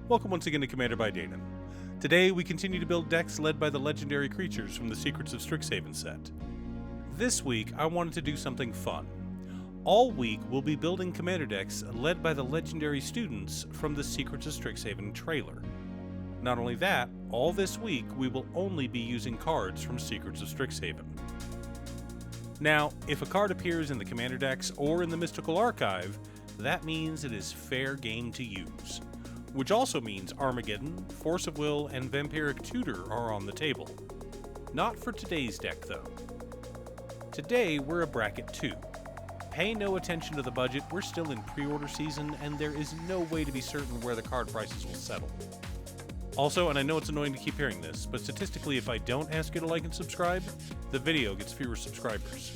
Welcome once again to Commander by Dayton. Today we continue to build decks led by the legendary creatures from the Secrets of Strixhaven set. This week I wanted to do something fun. All week we'll be building commander decks led by the legendary students from the Secrets of Strixhaven trailer. Not only that, all this week we will only be using cards from Secrets of Strixhaven. Now, if a card appears in the commander decks or in the Mystical Archive, that means it is fair game to use. Which also means Armageddon, Force of Will, and Vampiric Tutor are on the table. Not for today's deck though. Today we're a bracket 2. Pay no attention to the budget, we're still in pre-order season and there is no way to be certain where the card prices will settle. Also, and I know it's annoying to keep hearing this, but statistically if I don't ask you to like and subscribe, the video gets fewer subscribers.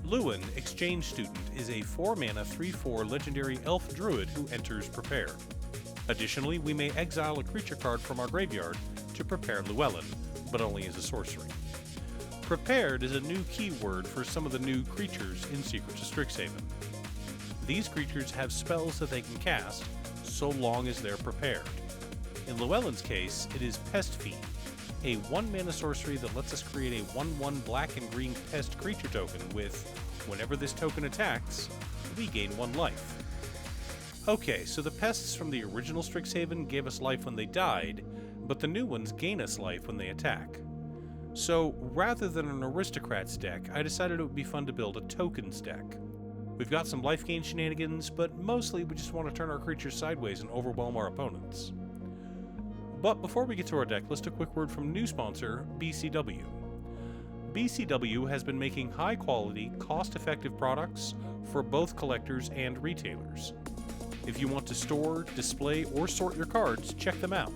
Lluwen, Exchange Student, is a 4-mana 3/4 legendary elf druid who enters Prepare. Additionally, we may exile a creature card from our graveyard to prepare Lluwen, but only as a sorcery. Prepared is a new keyword for some of the new creatures in Secrets of Strixhaven. These creatures have spells that they can cast, so long as they're prepared. In Lluwen's case, it is Pest Fiend, a 1-mana sorcery that lets us create a 1/1 black and green pest creature token with, whenever this token attacks, we gain 1 life. Okay, so the pests from the original Strixhaven gave us life when they died, but the new ones gain us life when they attack. So, rather than an aristocrats deck, I decided it would be fun to build a tokens deck. We've got some life gain shenanigans, but mostly we just want to turn our creatures sideways and overwhelm our opponents. But before we get to our deck list, a quick word from new sponsor, BCW. BCW has been making high-quality, cost-effective products for both collectors and retailers. If you want to store, display, or sort your cards, check them out.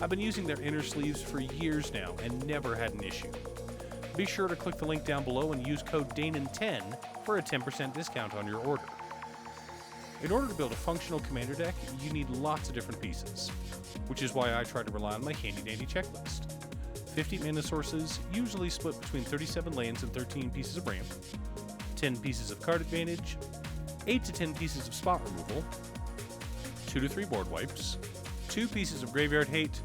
I've been using their inner sleeves for years now and never had an issue. Be sure to click the link down below and use code DANON10 for a 10% discount on your order. In order to build a functional commander deck, you need lots of different pieces, which is why I try to rely on my handy-dandy checklist. 50 mana sources, usually split between 37 lands and 13 pieces of ramp, 10 pieces of card advantage, 8 to 10 pieces of spot removal, 2 to 3 board wipes, 2 pieces of graveyard hate,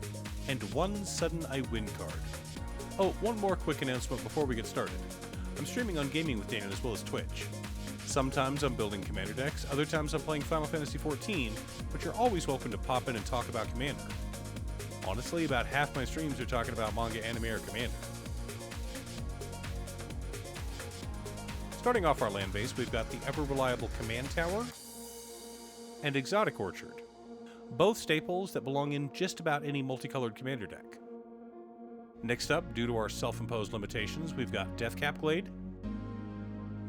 and 1 sudden I win card. Oh, one more quick announcement before we get started. I'm streaming on Gaming with Danon as well as Twitch. Sometimes I'm building commander decks, other times I'm playing Final Fantasy XIV, but you're always welcome to pop in and talk about Commander. Honestly, about half my streams are talking about manga, anime, or Commander. Starting off our land base, we've got the ever-reliable Command Tower and Exotic Orchard, both staples that belong in just about any multicolored commander deck. Next up, due to our self-imposed limitations, we've got Deathcap Glade,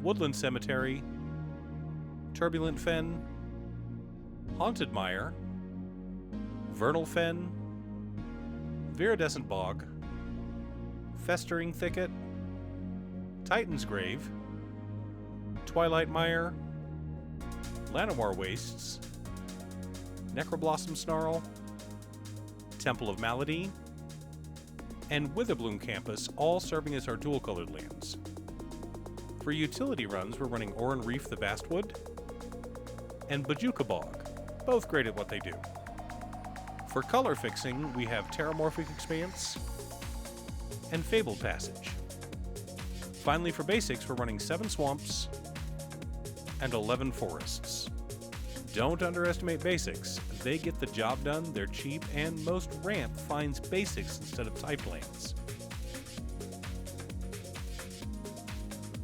Woodland Cemetery, Turbulent Fen, Haunted Mire, Vernal Fen, Viridescent Bog, Festering Thicket, Titan's Grave, Twilight Mire, Llanowar Wastes, Necroblossom Snarl, Temple of Malady, and Witherbloom Campus, all serving as our dual-colored lands. For utility runs, we're running Oran Reef the Vastwood and Bajuka Bog, both great at what they do. For color fixing, we have Terramorphic Expanse and Fabled Passage. Finally, for basics, we're running 7 Swamps and 11 Forests. Don't underestimate basics. They get the job done, they're cheap, and most ramp finds basics instead of typed lands.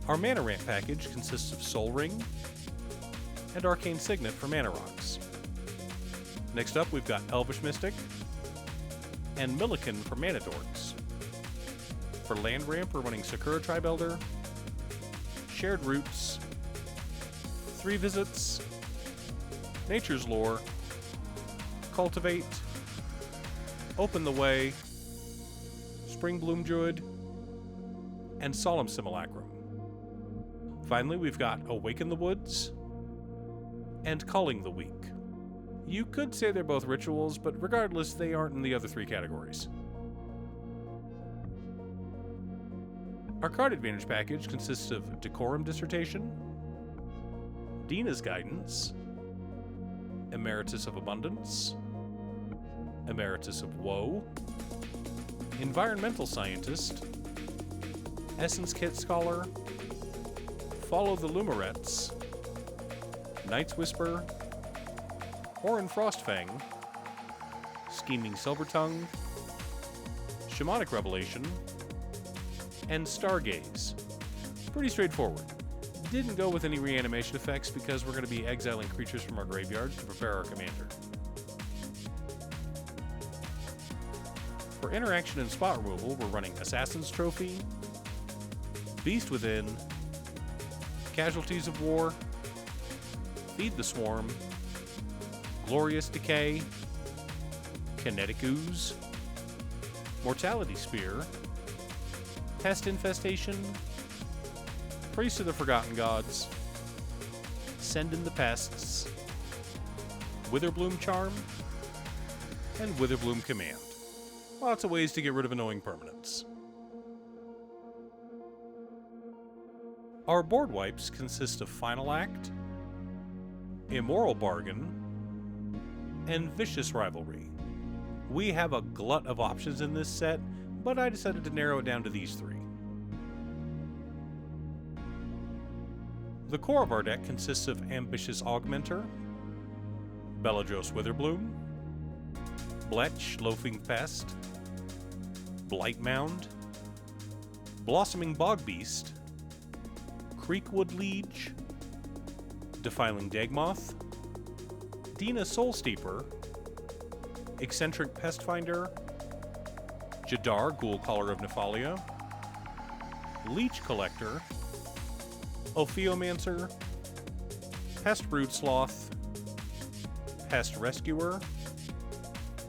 Our mana ramp package consists of Soul Ring and Arcane Signet for mana rocks. Next up, we've got Elvish Mystic and Milliken for mana dorks. For land ramp, we're running Sakura Tribe Elder, Shared Roots, 3 Visits, Nature's Lore, Cultivate, Open the Way, Spring Bloom Druid, and Solemn Simulacrum. Finally, we've got Awaken the Woods and Culling the Weak. You could say they're both rituals, but regardless, they aren't in the other 3 categories. Our card advantage package consists of Decorum Dissertation, Dina's Guidance, Emeritus of Abundance, Emeritus of Woe, Environmental Scientist, Essence Kit Scholar, Follow the Lumerets, Night's Whisper, Orin Frostfang, Scheming Silvertongue, Shamanic Revelation, and Stargaze. Pretty straightforward. Didn't go with any reanimation effects because we're going to be exiling creatures from our graveyards to prepare our commander. For interaction and spot removal, we're running Assassin's Trophy, Beast Within, Casualties of War, Feed the Swarm, Glorious Decay, Kinetic Ooze, Mortality Spear, Pest Infestation, Priest of the Forgotten Gods, Send in the Pests, Witherbloom Charm, and Witherbloom Command. Lots of ways to get rid of annoying permanents. Our board wipes consist of Final Act, Immoral Bargain, and Vicious Rivalry. We have a glut of options in this set, but I decided to narrow it down to these three. The core of our deck consists of Ambitious Augmenter, Beledros Witherbloom, Bletch Loafing Pest, Blight Mound, Blossoming Bogbeast, Creekwood Liege, Defiling Dagmoth, Dina Soulsteeper, Eccentric Pestfinder, Jadar Ghoul Caller of Nephalia, Leech Collector, Ophiomancer, Pest Brood Sloth, Pest Rescuer,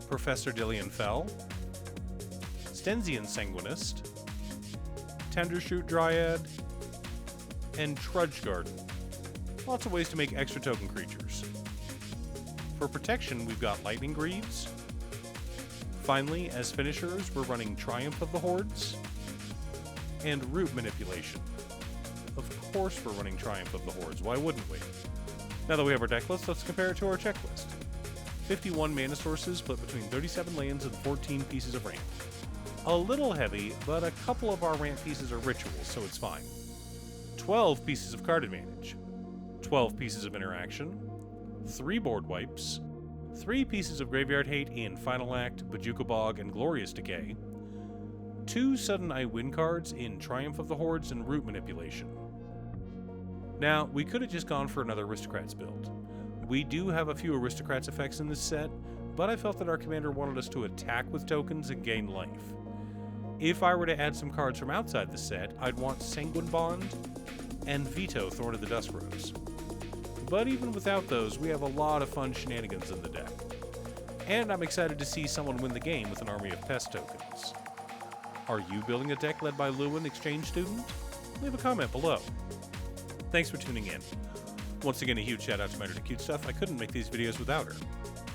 Professor Dillian Fell, Stensian Sanguinist, Tendershoot Dryad, and Trudge Garden. Lots of ways to make extra token creatures. For protection, we've got Lightning Greaves. Finally, as finishers, we're running Triumph of the Hordes and Root Manipulation. Of course we're running Triumph of the Hordes, why wouldn't we? Now that we have our deck list, let's compare it to our checklist. 51 mana sources split between 37 lands and 14 pieces of ramp. A little heavy, but a couple of our ramp pieces are rituals, so it's fine. 12 pieces of card advantage, 12 pieces of interaction, 3 board wipes, 3 pieces of graveyard hate in Final Act, Bojuka Bog, and Glorious Decay, 2 Sudden I Win cards in Triumph of the Hordes and Root Manipulation. Now, we could have just gone for another Aristocrats build. We do have a few Aristocrats effects in this set, but I felt that our commander wanted us to attack with tokens and gain life. If I were to add some cards from outside the set, I'd want Sanguine Bond and Veto Thorn of the Dusk Rose. But even without those, we have a lot of fun shenanigans in the deck. And I'm excited to see someone win the game with an army of pest tokens. Are you building a deck led by Lluwen, exchange student? Leave a comment below. Thanks for tuning in. Once again, a huge shout out to my editor Cutestuff. I couldn't make these videos without her.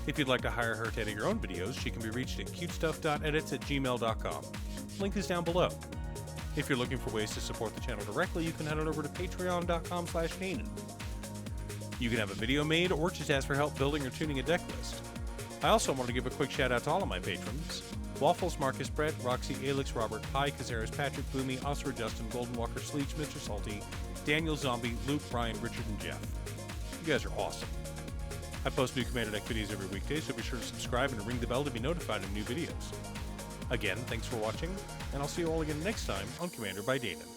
If you'd like to hire her to edit your own videos, she can be reached at cutestuff.edits@gmail.com. Link is down below. If you're looking for ways to support the channel directly, you can head on over to patreon.com/Hanan. You can have a video made or just ask for help building or tuning a deck list. I also want to give a quick shout out to all of my patrons: Waffles, Marcus, Brett, Roxy, Alix, Robert, Pi, Kazaris, Patrick, Boomy, Oscar, Justin, Golden Walker, Sleech, Mr. Salty, Daniel, Zombie, Luke, Brian, Richard, and Jeff. You guys are awesome. I post new Commander Deck videos every weekday, so be sure to subscribe and ring the bell to be notified of new videos. Again, thanks for watching, and I'll see you all again next time on Commander by Danon.